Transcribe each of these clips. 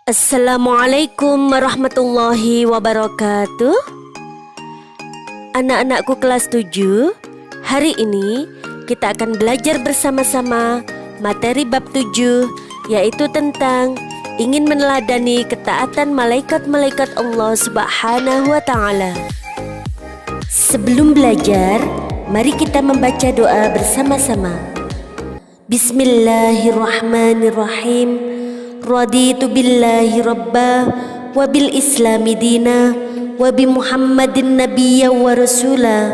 Assalamualaikum warahmatullahi wabarakatuh. Anak-anakku kelas 7, hari ini kita akan belajar bersama-sama materi bab 7, yaitu tentang ingin meneladani ketaatan malaikat-malaikat Allah Subhanahu wa ta'ala. Sebelum belajar, mari kita membaca doa bersama-sama. Bismillahirrahmanirrahim. Raditu billahi rabba wa bil islami dina wa bi muhammadin nabiyya wa rasula.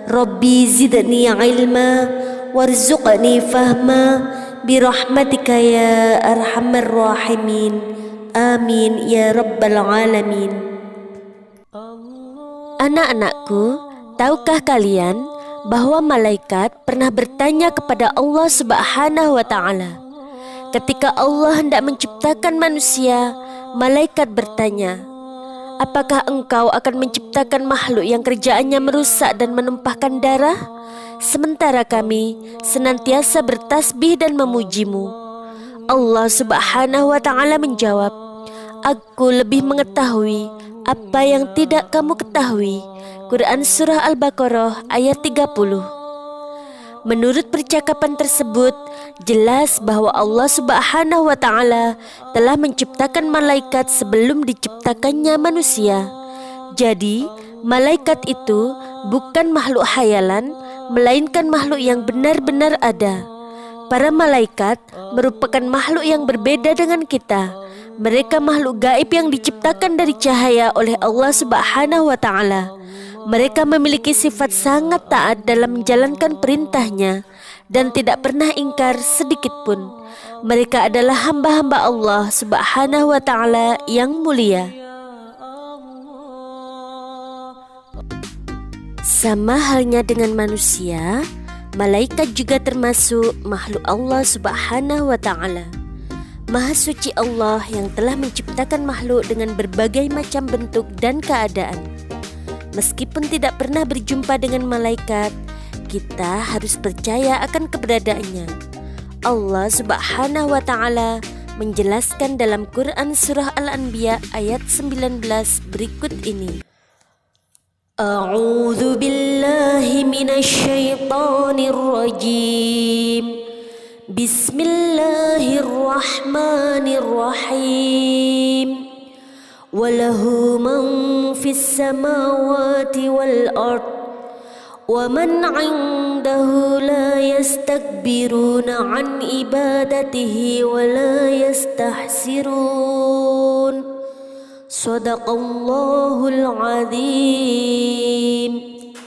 Rabbi zidni ilma warzuqni fahma bi rahmatika ya arhamar rahimin. Amin ya rabbal alamin. Anak-anakku, tahukah kalian bahwa malaikat pernah bertanya kepada Allah Subhanahu wa ta'ala? Ketika Allah hendak menciptakan manusia, malaikat bertanya, "Apakah engkau akan menciptakan makhluk yang kerjaannya merusak dan menumpahkan darah? Sementara kami senantiasa bertasbih dan memujimu." Allah Subhanahu wa ta'ala menjawab, "Aku lebih mengetahui apa yang tidak kamu ketahui." Quran Surah Al-Baqarah ayat 30. Menurut percakapan tersebut, jelas bahwa Allah Subhanahu wa ta'ala telah menciptakan malaikat sebelum diciptakannya manusia. Jadi, malaikat itu bukan makhluk khayalan, melainkan makhluk yang benar-benar ada. Para malaikat merupakan makhluk yang berbeda dengan kita. Mereka makhluk gaib yang diciptakan dari cahaya oleh Allah Subhanahu wa ta'ala. Mereka memiliki sifat sangat taat dalam menjalankan perintahnya dan tidak pernah ingkar sedikit pun. Mereka adalah hamba-hamba Allah Subhanahu wa ta'ala yang mulia. Sama halnya dengan manusia, malaikat juga termasuk makhluk Allah Subhanahu wa ta'ala. Maha suci Allah yang telah menciptakan makhluk dengan berbagai macam bentuk dan keadaan. Meskipun tidak pernah berjumpa dengan malaikat, kita harus percaya akan keberadaannya. Allah Subhanahu wa ta'ala menjelaskan dalam Quran Surah Al-Anbiya ayat 19 berikut ini. A'udzu billahi minasyaitonir rajim. Bismillahirrahmanirrahim. Walahu man fis samawati wal ard wa man 'indahu la yastakbiruna 'an ibadatihi wa la yastahsirun. Shadaqallahul azim.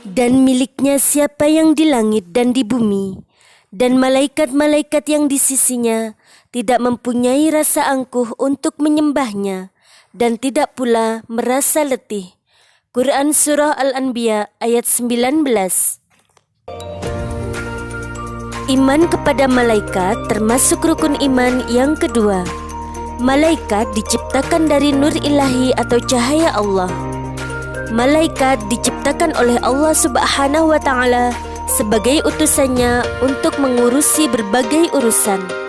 Dan miliknya siapa yang di langit dan di bumi, dan malaikat-malaikat yang di sisinya tidak mempunyai rasa angkuh untuk menyembahnya, dan tidak pula merasa letih. Quran Surah Al-Anbiya ayat 19. Iman kepada malaikat termasuk rukun iman yang kedua. Malaikat diciptakan dari nur ilahi atau cahaya Allah. Malaikat diciptakan oleh Allah Subhanahu wa ta'ala sebagai utusannya untuk mengurusi berbagai urusan.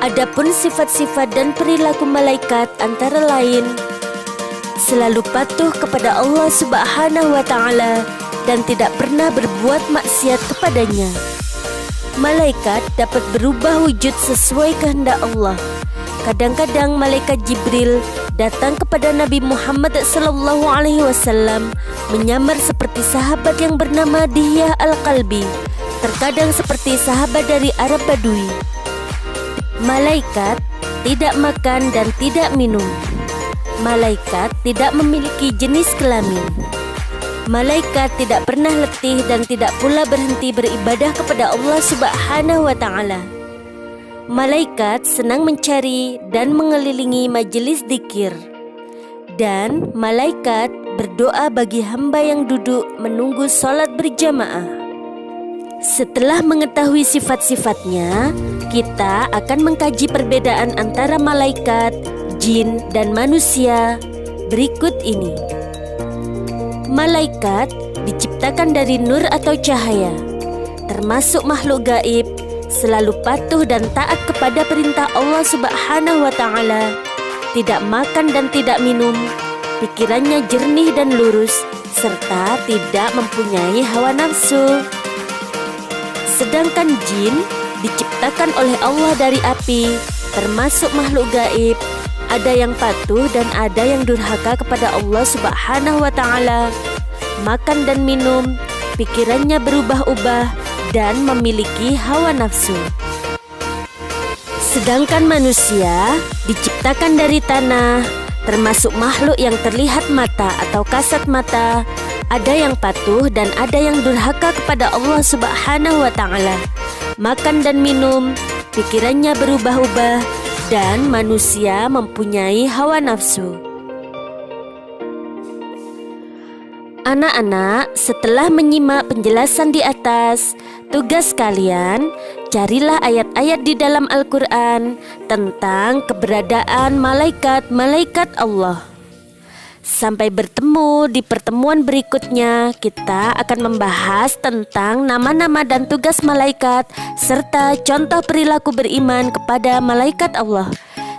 Adapun sifat-sifat dan perilaku malaikat antara lain selalu patuh kepada Allah Subhanahu wa ta'ala dan tidak pernah berbuat maksiat kepadanya. Malaikat dapat berubah wujud sesuai kehendak Allah. Kadang-kadang malaikat Jibril datang kepada Nabi Muhammad SAW menyamar seperti sahabat yang bernama Dihyah Al-Qalbi, terkadang seperti sahabat dari Arab Badui. Malaikat tidak makan dan tidak minum. Malaikat tidak memiliki jenis kelamin. Malaikat tidak pernah letih dan tidak pula berhenti beribadah kepada Allah Subhanahu wa ta'ala. Malaikat senang mencari dan mengelilingi majelis dzikir. Dan malaikat berdoa bagi hamba yang duduk menunggu sholat berjamaah. Setelah mengetahui sifat-sifatnya, kita akan mengkaji perbedaan antara malaikat, jin, dan manusia berikut ini. Malaikat diciptakan dari nur atau cahaya, termasuk makhluk gaib, selalu patuh dan taat kepada perintah Allah Subhanahu wa Ta'ala, tidak makan dan tidak minum, pikirannya jernih dan lurus, serta tidak mempunyai hawa nafsu. Sedangkan jin diciptakan oleh Allah dari api, termasuk makhluk gaib, ada yang patuh dan ada yang durhaka kepada Allah Subhanahu wa Ta'ala, makan dan minum, pikirannya berubah-ubah dan memiliki hawa nafsu. Sedangkan manusia diciptakan dari tanah, termasuk makhluk yang terlihat mata atau kasat mata, ada yang patuh dan ada yang durhaka kepada Allah Subhanahu wa Ta'ala, makan dan minum, pikirannya berubah-ubah, dan manusia mempunyai hawa nafsu. Anak-anak, setelah menyimak penjelasan di atas, tugas kalian carilah ayat-ayat di dalam Al-Quran tentang keberadaan malaikat-malaikat Allah. Sampai bertemu di pertemuan berikutnya, kita akan membahas tentang nama-nama dan tugas malaikat serta contoh perilaku beriman kepada malaikat Allah.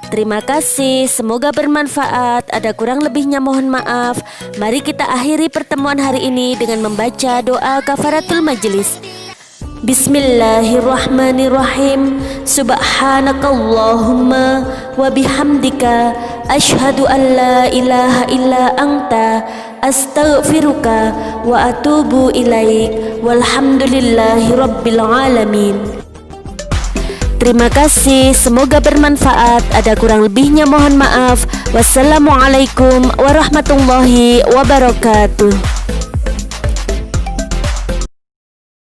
Terima kasih, semoga bermanfaat. Ada kurang lebihnya mohon maaf. Mari kita akhiri pertemuan hari ini dengan membaca doa kafaratul majlis. Bismillahirrahmanirrahim. Subhanakallahumma wa bihamdika asyhadu an la ilaha illa anta astaghfiruka wa atubu ilaik. Walhamdulillahi rabbil alamin. Terima kasih, semoga bermanfaat. Ada kurang lebihnya mohon maaf. Wassalamualaikum warahmatullahi wabarakatuh.